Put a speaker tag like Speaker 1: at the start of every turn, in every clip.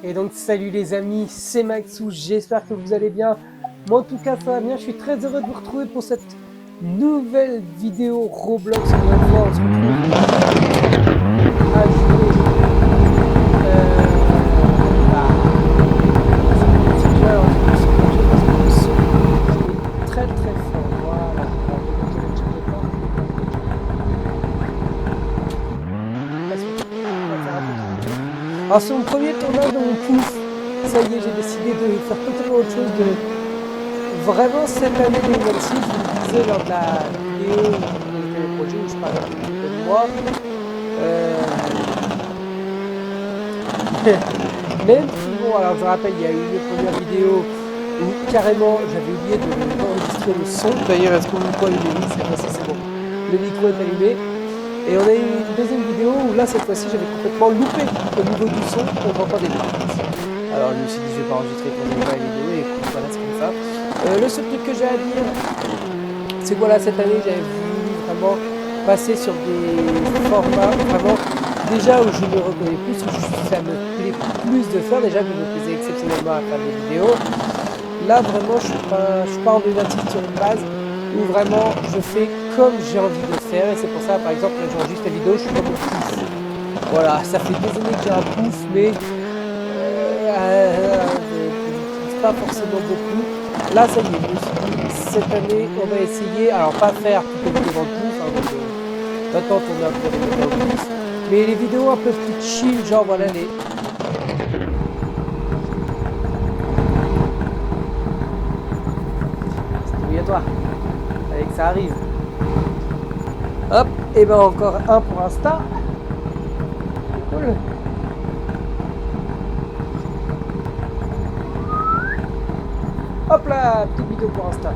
Speaker 1: Et donc salut les amis, c'est Maxou, j'espère que vous allez bien. Moi en tout cas ça va bien, je suis très heureux de vous retrouver pour cette nouvelle vidéo Roblox. On se retrouve à jouer très très fort. Voilà. Alors c'est mon premier tournage dans mon pouf. Ça y est, j'ai décidé de faire totalement autre chose. Vraiment cette année 2026, je vous le disais lors de la vidéo où le projet où je parlais un petit peu de moi. Même si bon, alors je rappelle, il y a eu une première vidéo où carrément j'avais oublié d'enregistrer le son. D'ailleurs, est-ce que vous pouvez allumer? C'est bon. Le micro est allumé. Et on a eu une deuxième vidéo où là, cette fois-ci, j'avais complètement loupé au niveau du son, on n'entendait pas. Alors je me suis dit, je vais pas enregistrer pour la vidéo, et écoute, voilà, c'est comme ça. Le seul truc que j'ai à dire, c'est que voilà, cette année, j'avais voulu vraiment passer sur des formats vraiment, déjà où je me reconnais plus, où ça me plaît plus de faire, déjà que je me plaisais exceptionnellement à faire des vidéos. Là, vraiment, je suis pas emblématique sur une base où vraiment je fais comme j'ai envie de faire, et c'est pour ça, par exemple, là j'enregistre la vidéo, je suis dans mon pouf. Voilà, ça fait des années que j'ai un pouf, mais je n'utilise pas forcément beaucoup. Là, ça y est, je me suis dit, cette année, on va essayer, alors pas faire toutes les vidéos dans le pouf, maintenant on a un peu les vidéos dans le pouf, mais les vidéos un peu plus chill, genre voilà les... C'est obligatoire. Allez que ça arrive. Hop, et ben encore un pour Insta. Cool. Hop là, petite vidéo pour Insta.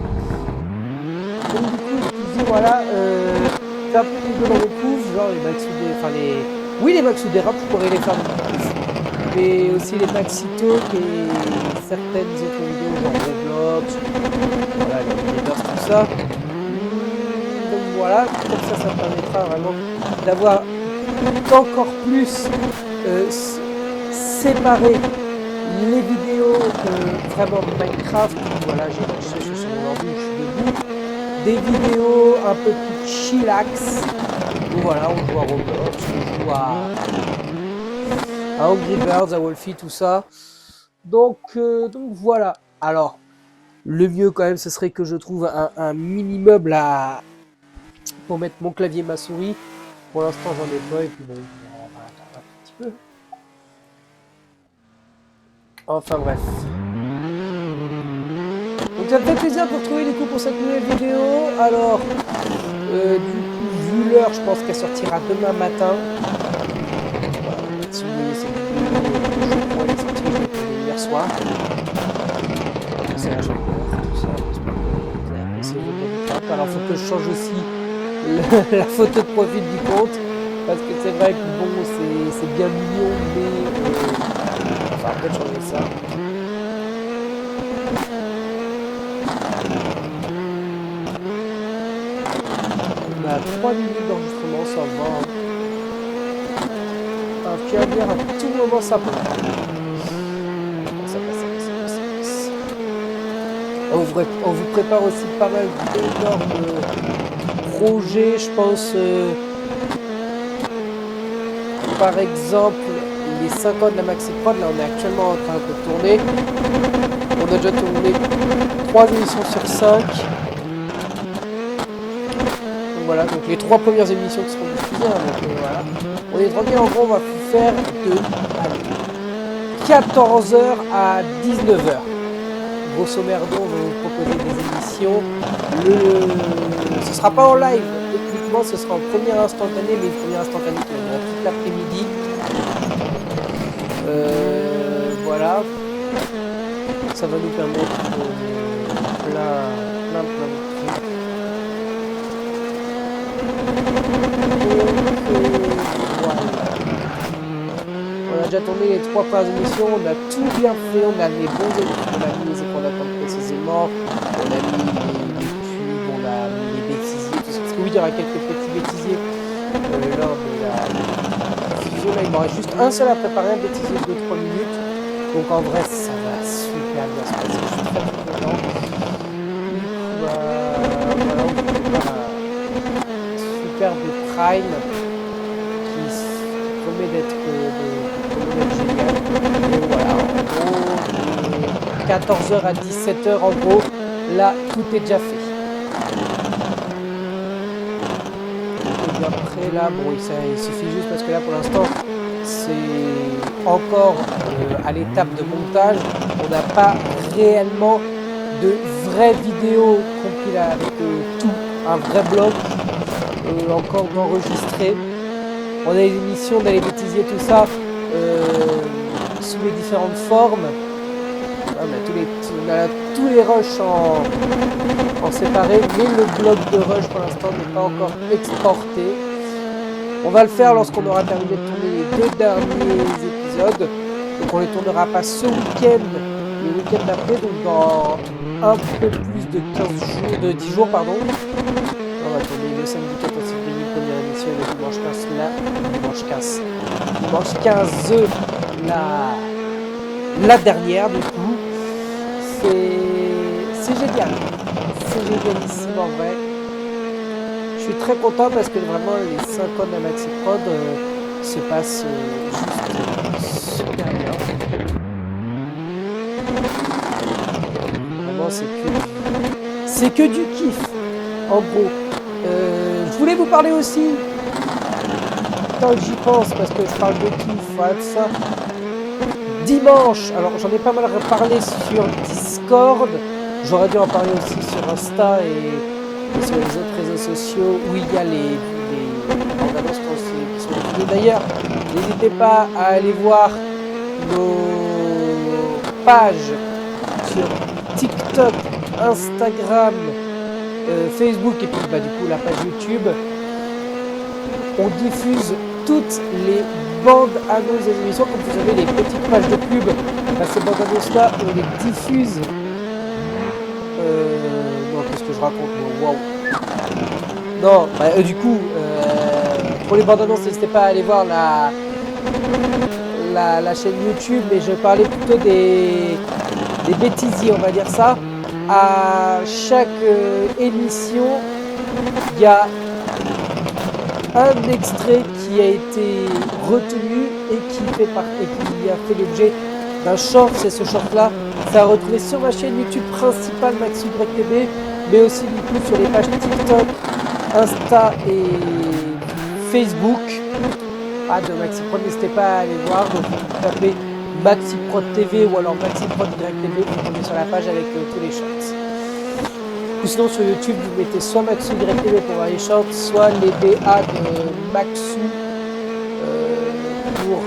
Speaker 1: Donc du coup, je dis voilà, faire un peu de vidéos dans le pouf, genre les Maxoudé, enfin les... Oui, les Maxoudé rap, je pourrais les faire dans le pouf. Mais aussi les Maxito et certaines autres vidéos, genre Roblox, voilà, les Leaders, tout ça. Donc voilà, comme ça me permettra vraiment d'avoir encore plus séparé les vidéos vraiment Minecraft, voilà, je suis sur mon ordi, je suis debout, des vidéos un peu plus chillax, où voilà, on joue à Roblox, on joue à Angry Birds, à Wolfie, tout ça. Donc voilà. Alors, le mieux quand même, ce serait que je trouve un mini-meuble pour mettre mon clavier et ma souris. Pour l'instant, j'en ai pas, et puis bon, on va attendre un petit peu. Enfin bref. Donc ça me fait plaisir de vous retrouver du coup pour cette nouvelle vidéo. Alors, du coup, vu l'heure, je pense qu'elle sortira demain matin. Voilà, si vous voyez cette vidéo, je pourrais les sortir, je l'ai tournée hier soir. C'est la chambre, tout ça, j'espère que vous avez apprécié le top. Alors, il faut que je change aussi la photo de profil du compte. Parce que c'est vrai que bon, c'est bien mignon, mais enfin, peut-être changer ça. On a 3 minutes d'enregistrement, ça va. Enfin, je tiens à dire, à tout moment ça peut. Ça passe. On vous prépare aussi pas mal d'énormes projets, je pense. Par exemple, les 5 ans de la Maxi Prod, là on est actuellement en train de tourner. On a déjà tourné 3 émissions sur 5. Donc voilà, donc les 3 premières émissions qui seront diffusées. Donc voilà. On est tranquille, en gros, on va faire de 14h à 19h. Grosso merdo, on va vous proposer des émissions. Ce sera pas en live, techniquement, ce sera en première instantanée, mais une première instantanée qui va durer toute l'après-midi. Voilà. Ça va nous permettre plein de trucs. On a déjà tourné les 3 premières émissions, on a tout bien fait, on a les bons écrans, on a mis les écrans d'attente précisément, on a mis les cubes, on a mis les bêtisiers, tout ça. Parce que oui, il y aura quelques petits bêtisiers lors de la diffusion. Là, il m'en reste juste un seul à préparer, un bêtisier de 2-3 minutes. Donc en vrai, ça va super bien se passer. Je suis très content. Du coup, voilà, on prépare un superbe prime qui promet d'être génial. Et voilà, en gros, de 14h à 17h, en gros, là, tout est déjà fait. Et après, là, bon, il suffit juste parce que là, pour l'instant, c'est encore à l'étape de montage. On n'a pas réellement de vraies vidéos compilées avec tout, un vrai bloc encore d'enregistrer. On a l'émission d'aller bêtisier tout ça sous les différentes formes. On a tous les rushs en séparé, mais le bloc de rush pour l'instant n'est pas encore exporté. On va le faire lorsqu'on aura terminé de tourner les 2 derniers épisodes. Donc on les tournera pas ce week-end, le week-end d'après, donc dans un peu plus de 10 jours, pardon. On va tourner le samedi 14 février, première émission, le dimanche 15, dimanche 15, la dernière du coup. C'est génial. C'est génialissime en vrai. Je suis très content parce que vraiment les 5 ans de la Maxi Prod se passent juste super bien. Vraiment c'est que du kiff en gros. Je voulais vous parler aussi, tant que j'y pense, parce que je parle de kiff, voilà, tout ça. Dimanche, alors j'en ai pas mal parlé sur Discord, j'aurais dû en parler aussi sur Insta et sur les autres réseaux sociaux où il y a les bandes annonces qui sont diffusées. D'ailleurs, n'hésitez pas à aller voir nos pages sur TikTok, Instagram, Facebook et puis du coup la page YouTube. On diffuse toutes les bandes annonces des émissions. Comme vous avez les petites pages de pub, ces bandes annonces là on les diffuse. Non, qu'est-ce que je raconte? Waouh. Non, du coup, pour les bandes annonces, n'hésitez pas à aller voir la chaîne YouTube, mais je parlais plutôt des bêtisiers, on va dire ça. À chaque émission, il y a un extrait qui a été retenu et qui a fait l'objet d'un short. C'est ce short là, ça a retrouvé sur ma chaîne YouTube principale MaxYTB, mais aussi du coup sur les pages TikTok, Insta et Facebook de MaxiProd. N'hésitez pas à aller voir, donc vous tapez MaxiProd TV ou alors MaxiProd YTV, vous tombez sur la page avec tous les shorts. Ou sinon sur YouTube vous mettez soit Maxou YTV pour voir les shorts, soit les BA de Maxou pour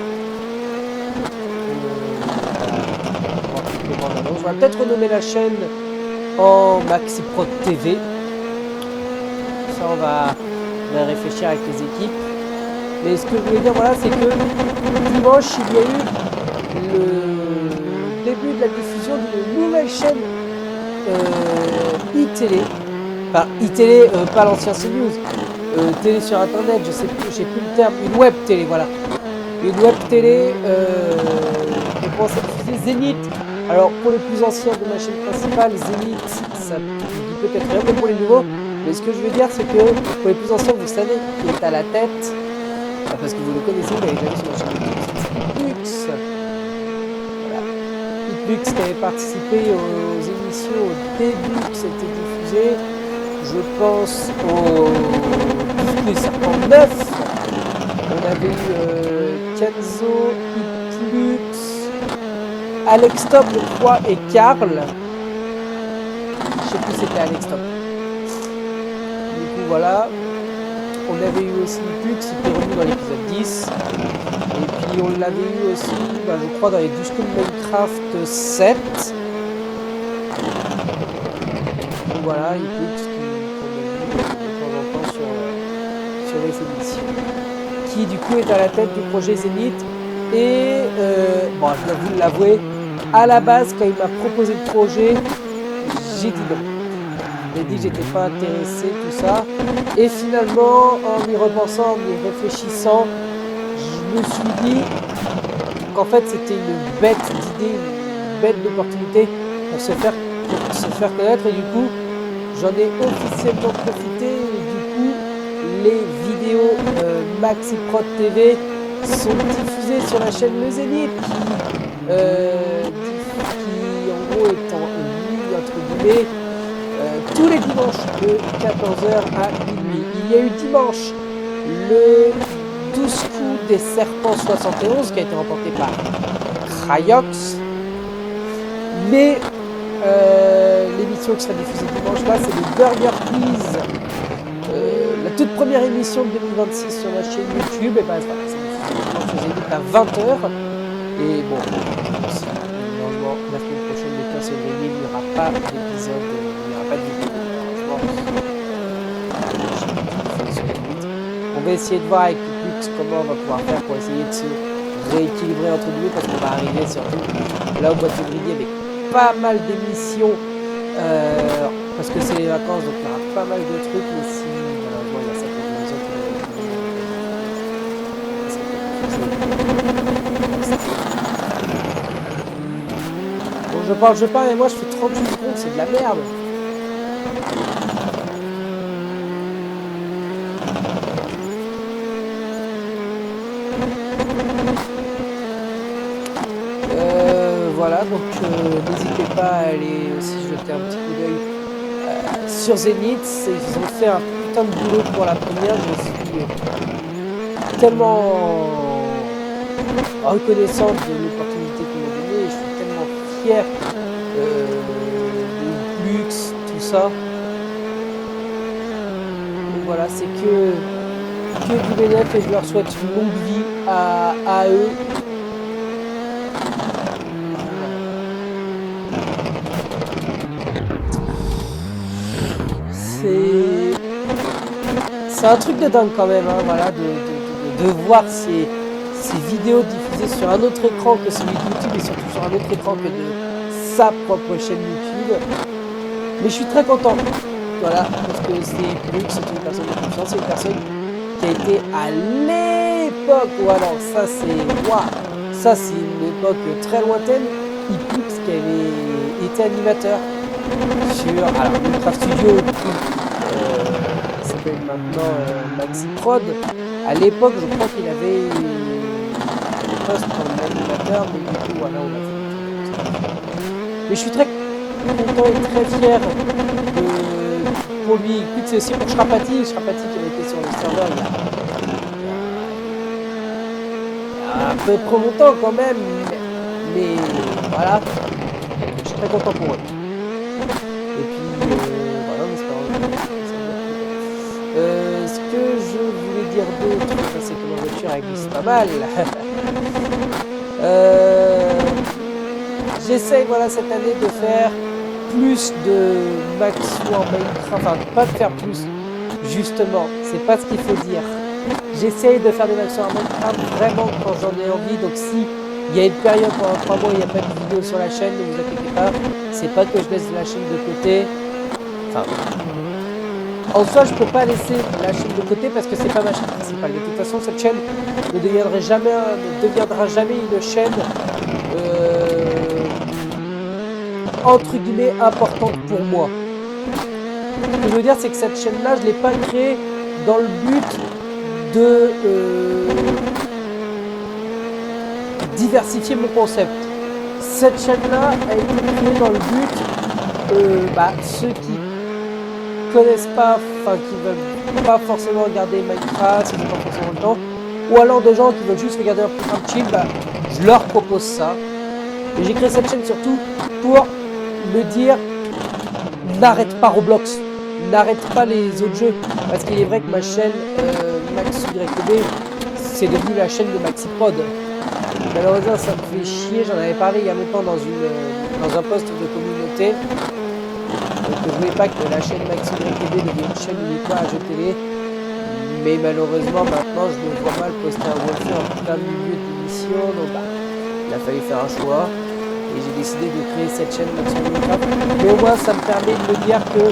Speaker 1: les bandes annonces. On va peut-être renommer la chaîne en MaxiProd TV. Ça on va réfléchir avec les équipes. Mais ce que je voulais dire, voilà, c'est que dimanche il y a eu le début de la diffusion d'une nouvelle chaîne iTélé, enfin iTélé, pas l'ancien CNews, télé sur internet, je sais plus le terme, une web télé, voilà, une web télé qui commence à diffuser Zénith. Alors pour les plus anciens de ma chaîne principale, Zénith, ça dit peut-être rien, mais pour les nouveaux, mais ce que je veux dire, c'est que pour les plus anciens, vous savez qui est à la tête, parce que vous le connaissez, vous l'avez déjà vu sur ma chaîne YouTube, Hitbux. Voilà. Hitbux qui avait participé aux émissions au début que c'était diffusé. Je pense au Disney Serpent 9. On avait eu Kenzo, Hitbux, Alex Top, je crois, et Karl. Je sais plus si c'était Alex Top. Du coup, voilà. On avait eu aussi Hitbux, c'était revenu dans l'épisode 10. Et puis on l'avait eu aussi, je crois, dans les 12 School Minecraft 7. Donc voilà, Hitbux qu'on a vu de temps en temps sur les émissions. Qui du coup est à la tête du projet Zénith. Et je dois vous l'avouer, à la base, quand il m'a proposé le projet, j'ai dit non. J'ai dit que j'étais pas intéressé, tout ça. Et finalement, en y repensant, en y réfléchissant, je me suis dit, qu'en fait c'était une bête d'idée, une bête d'opportunité pour se faire connaître, et du coup j'en ai officiellement profité, et du coup les vidéos MaxiProd TV sont diffusées sur la chaîne Le Zénith qui en gros est en ligne entre guillemets tous les dimanches de 14h à minuit. Il y a eu dimanche le 12 coups des serpents 71 qui a été remporté par Crayox, mais l'émission qui sera diffusée dimanche là, c'est le Burger Quiz, la toute première émission de 2026 sur la chaîne YouTube. Et ben voilà, c'est diffusé à 20h. Et bon, normalement la semaine prochaine, le 15 février, il n'y aura pas d'épisode, il n'y aura pas de vidéo. On va essayer de voir avec Lux comment on va pouvoir faire pour essayer de se rééquilibrer entre guillemets, parce qu'on va arriver surtout là au mois de février avec pas mal d'émissions, parce que c'est les vacances, donc il y aura pas mal de trucs, mais si malheureusement il y a certaines raisons bon, je parle, et moi je fais 38 secondes, c'est de la merde. Voilà, donc n'hésitez pas à aller aussi jeter un petit coup d'œil sur Zénith. Ils ont fait un putain de boulot pour la première. Je suis tellement reconnaissant de l'opportunité qu'ils m'ont donnée. Je suis tellement fier de Lux, tout ça. Donc voilà, c'est que du bénéfice, et je leur souhaite une longue vie à eux. C'est un truc de dingue quand même, hein, voilà, de voir ces vidéos diffusées sur un autre écran que celui de YouTube, et surtout sur un autre écran que de sa propre chaîne YouTube. Mais je suis très content, voilà, parce que c'est une personne de confiance, c'est une personne qui a été à l'époque, voilà, ça c'est une époque très lointaine, Ipux qui avait été animateur sur Ultra Studio, du coup, qui s'appelle maintenant MaxiProd. À l'époque, je crois qu'il avait un poste comme animateur, mais du coup, voilà, on a fait. Mais je suis très content et très fier pour lui. Écoute, c'est aussi pour Shrapati qui avait été sur le serveur il y a un peu trop longtemps quand même, mais voilà, je suis très content pour eux. Et puis voilà, on espère. Ce que je voulais dire d'autre, c'est que ma voiture elle glisse pas mal. J'essaye voilà cette année de faire plus de maxi en Minecraft, enfin pas de faire plus, justement, c'est pas ce qu'il faut dire. J'essaye de faire des maxi en Minecraft vraiment quand j'en ai envie, donc si il y a une période pendant 3 mois, il n'y a pas de vidéo sur la chaîne, ne vous inquiétez pas, c'est pas que je laisse la chaîne de côté. Enfin, en soi, je peux pas laisser la chaîne de côté parce que c'est pas ma chaîne principale. De toute façon, cette chaîne ne deviendra jamais une chaîne entre guillemets importante pour moi. Ce que je veux dire, c'est que cette chaîne-là, je l'ai pas créée dans le but de diversifier mon concept. Cette chaîne-là a été créée dans le but, ceux qui connaissent pas, enfin qui veulent pas forcément regarder Minecraft, ils n'ont pas forcément le temps, ou alors de gens qui veulent juste regarder un programme chill, je leur propose ça. Et j'ai créé cette chaîne surtout pour me dire, n'arrête pas Roblox, n'arrête pas les autres jeux, parce qu'il est vrai que ma chaîne MaxYTB, c'est devenu la chaîne de MaxiProd. Malheureusement, ça me fait chier, j'en avais parlé il y a longtemps dans un post de communauté. Donc je voulais pas que la chaîne MaxiYTB devienne une chaîne uniquement à jeux télé. Mais malheureusement, maintenant, je me vois mal poster un Wolfie en plein milieu d'émission. Donc il a fallu faire un choix. Et j'ai décidé de créer cette chaîne MaxiMinecraft. Mais au moins, ça me permet de me dire que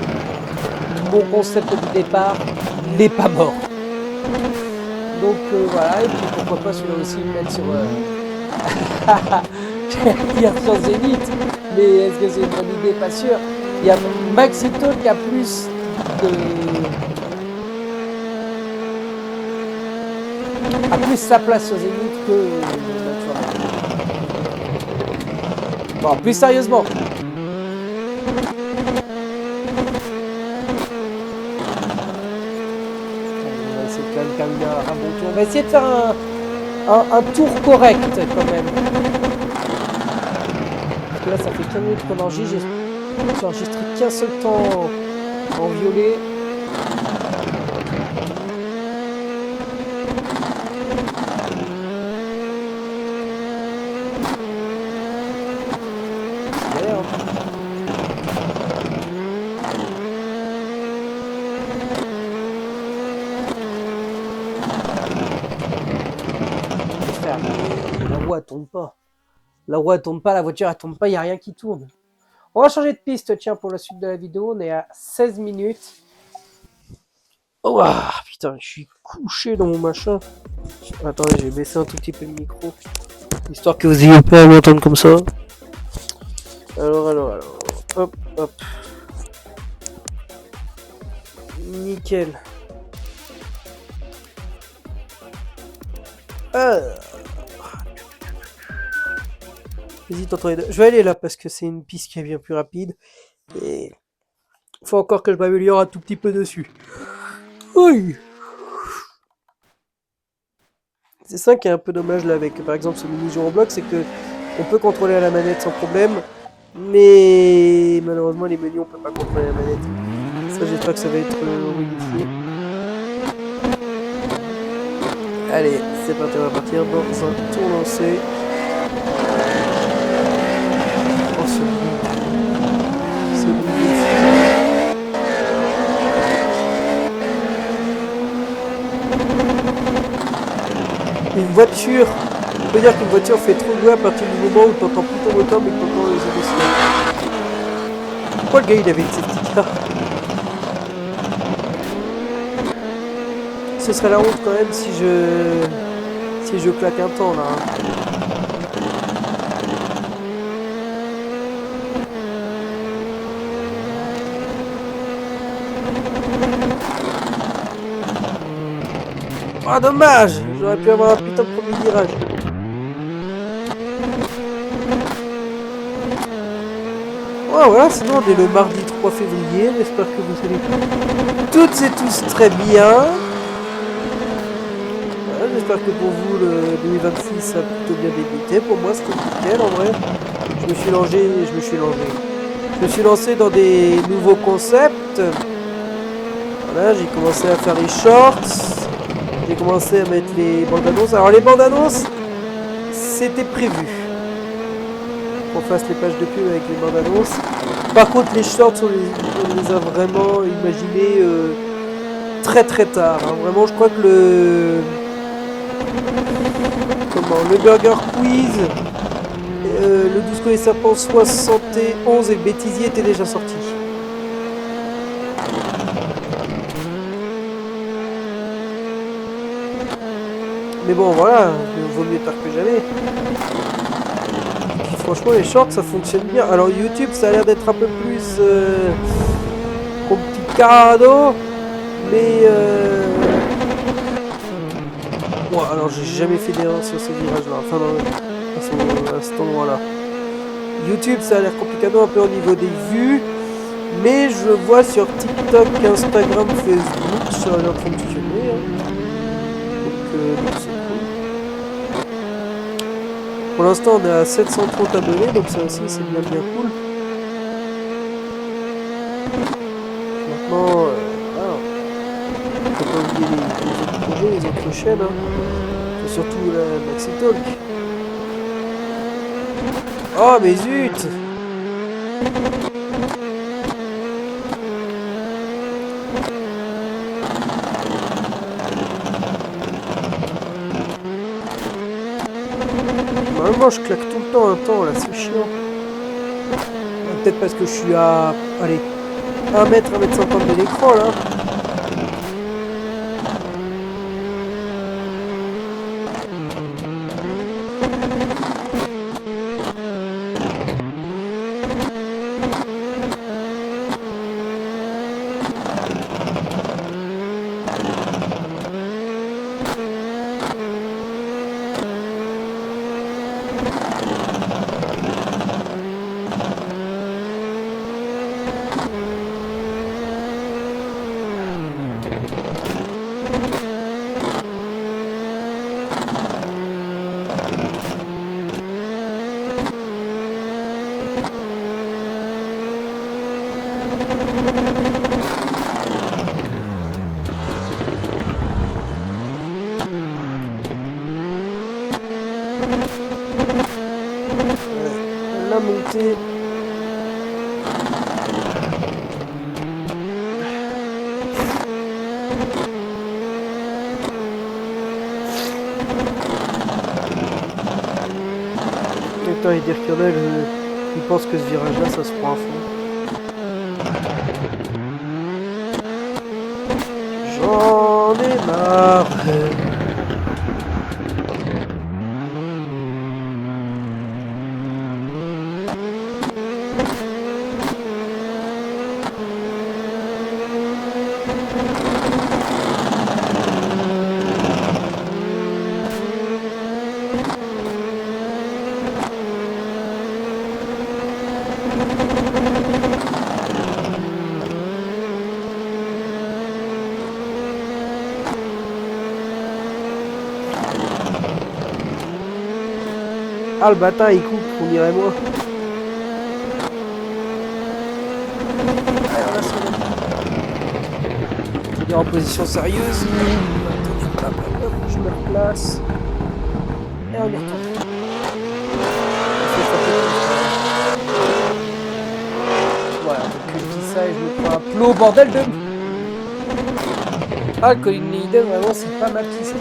Speaker 1: mon concept du départ n'est pas mort. Donc voilà, et puis pourquoi pas celui-là aussi le mettre J'allais dire sur Zénith, mais est-ce que c'est une bonne idée? Pas sûr. Il y a Maxito qui a plus sa place sur Zénith que bon, plus sérieusement. On va essayer de faire un tour correct quand même. Parce que là ça fait 15 minutes qu'on enregistre. J'ai enregistré qu'un seul temps en violet. Tombe pas. La roue elle tombe pas, la voiture elle tombe pas, il n'y a rien qui tourne. On va changer de piste, tiens, pour la suite de la vidéo. On est à 16 minutes. Oh putain, je suis couché dans mon machin. Attendez, je vais baisser un tout petit peu le micro. Histoire que vous ayez pas à m'entendre comme ça. Alors. Hop. Nickel. J'hésite entre les deux. Je vais aller là parce que c'est une piste qui est bien plus rapide. Et il faut encore que je m'améliore un tout petit peu dessus. Oui. C'est ça qui est un peu dommage là avec par exemple ce mini-jeu en bloc, c'est que on peut contrôler à la manette sans problème, mais malheureusement les menus on peut pas contrôler à la manette. Ça j'espère que ça va être modifié. Allez, c'est parti, on va partir dans un tour lancé. Une voiture, on peut dire qu'une voiture fait trop de bruit à partir du moment où tu n'entends plus ton moteur mais que tu entends les émotions. Pourquoi le gars il avait une safety car? Ce serait la honte quand même si je claque un temps là. Ah dommage, j'aurais pu avoir un putain de premier virage. Oh, voilà, sinon on est le mardi 3 février, j'espère que vous allez toutes et tous très bien. Voilà, j'espère que pour vous le 2026 a plutôt bien débuté. Pour moi c'était nickel en vrai. Je me suis lancé dans des nouveaux concepts. Voilà, j'ai commencé à faire les shorts. J'ai commencé à mettre les bandes annonces. Alors les bandes annonces, c'était prévu qu'on fasse les pages de pub avec les bandes annonces. Par contre les shorts, on les a vraiment imaginés très très tard. Hein. Vraiment, je crois que le Burger Quiz, le 12 Collier Serpent 71 et le Bêtisier étaient déjà sortis. Mais bon, voilà, il vaut mieux tard que jamais. Puis, franchement, les shorts, ça fonctionne bien. Alors, YouTube, ça a l'air d'être un peu plus complicado. Mais... Ouais, alors, j'ai jamais fait d'erreur sur ce virage-là. Enfin, à cet endroit-là. YouTube, ça a l'air complicado un peu au niveau des vues. Mais je vois sur TikTok, Instagram, Facebook, ça a l'air de fonctionner. Hein. Donc, c'est cool. Pour l'instant, on est à 730 abonnés, donc ça aussi, c'est bien cool. Maintenant, faut pas oublier les autres projets, les autres chaînes. Hein. Et surtout la Maxi Talk. Oh, mais zut! Normalement, je claque tout le temps un temps, là, c'est chiant. Peut-être parce que je suis à, allez, 1 mètre, 1 mètre 50 de l'écran, là. la montée. Autant et dire qu'il y en a, ils pensent que ce virage-là, ça se prend à fond. J'en ai marre. Ah, le bâtard il coupe, on dirait moi. Allez, on va se remettre. Il est en position sérieuse. Hop, je me replace. Et on y retourne. Voilà, donc je dis ça et je me prends un plot, bordel de... Ah, le Colin Leiden, vraiment, c'est pas ma piste.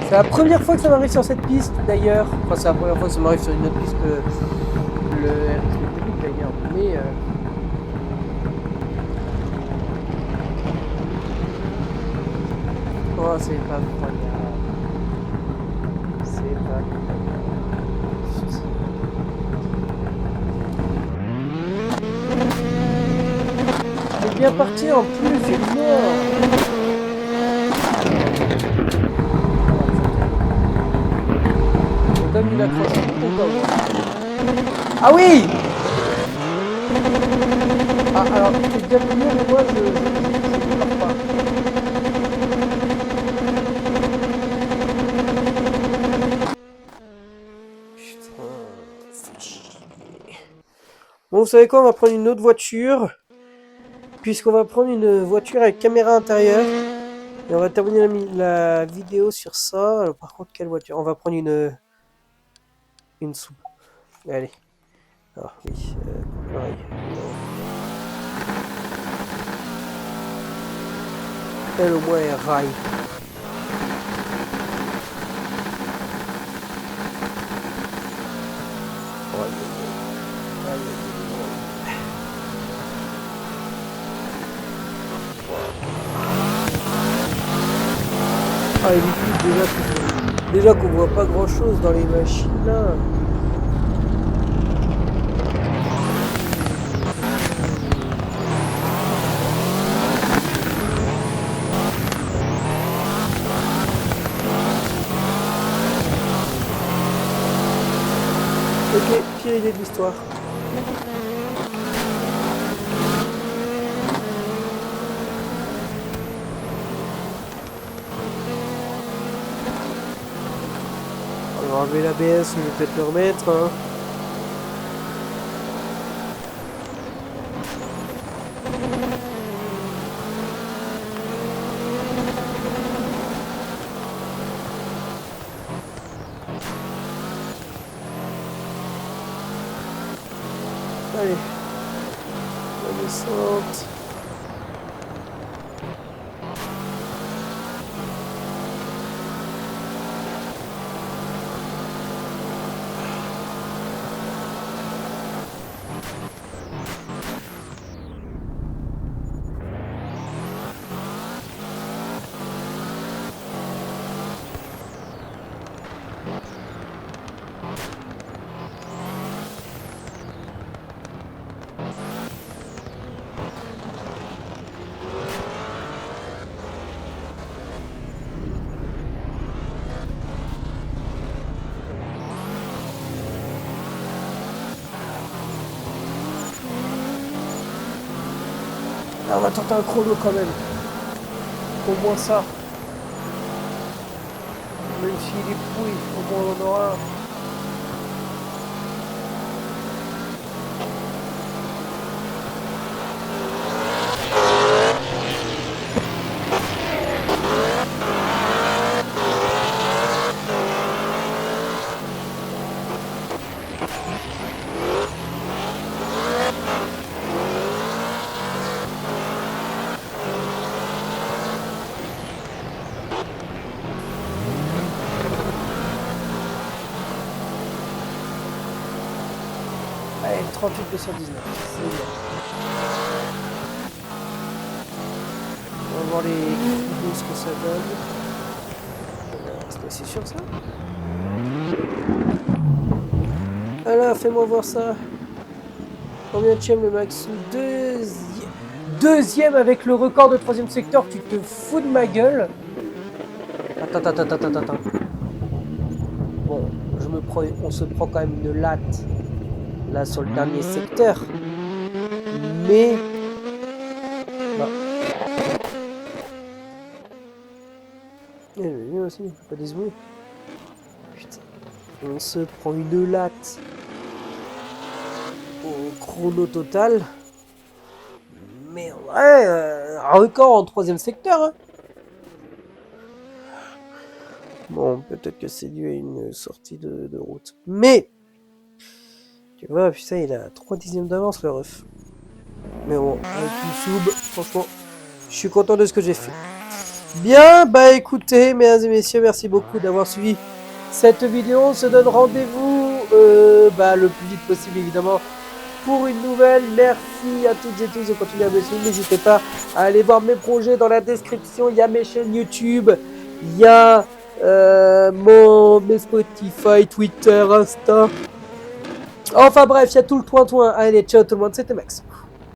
Speaker 1: C'est la première fois que ça m'arrive sur cette piste d'ailleurs. Enfin, c'est la première fois que ça m'arrive sur une autre piste que le RTP d'ailleurs. Mais oh, c'est pas incroyable. C'est pas incroyable. C'est bien parti en plus, c'est mort. Comme il accroche tout au Ah oui. Ah alors c'est bien mieux mais moi je pars pas. Putain, c'est chier. Bon vous savez quoi, on va prendre une autre voiture. Puisqu'on va prendre une voiture avec caméra intérieure. Et on va terminer la vidéo sur ça. Alors, par contre quelle voiture? On va prendre une soupe. Allez. Ah oui, pareil. Elle au moins est rail. Ah, il est déjà qu'on voit pas grand chose dans les machines là. Ok, pire idée de l'histoire. On va enlever l'ABS, je vais peut-être le remettre. Hein. Allez, la descente. on va tenter un chrono quand même. Au moins ça. Même s'il est pourri, au moins on en aura un. Allez, 38 219, c'est bien. On va voir les coups, ce que ça donne. On va rester assis sur ça. Alors, fais-moi voir ça. Combien tu aimes le max? Deuxième avec le record de 3e secteur, tu te fous de ma gueule. Attends. Bon, on se prend quand même une latte là sur le dernier secteur. Mais... Non. Lui aussi, il ne peut pas dézouer. Putain. On se prend une latte au chrono total. Mais ouais, un record en 3e secteur. Hein. Bon, peut-être que c'est dû à une sortie de route. Mais, tu vois, putain, il a 3 dixièmes d'avance, le ref. Mais bon, avec YouTube, franchement, je suis content de ce que j'ai fait. Bien, bah écoutez, mesdames et messieurs, merci beaucoup d'avoir suivi cette vidéo. On se donne rendez-vous le plus vite possible, évidemment, pour une nouvelle. Merci à toutes et tous de continuer à me suivre. N'hésitez pas à aller voir mes projets dans la description. Il y a mes chaînes YouTube, il y a mes Spotify, Twitter, Insta. Enfin bref, il y a tout le toin. Allez, ciao tout le monde, c'était Max.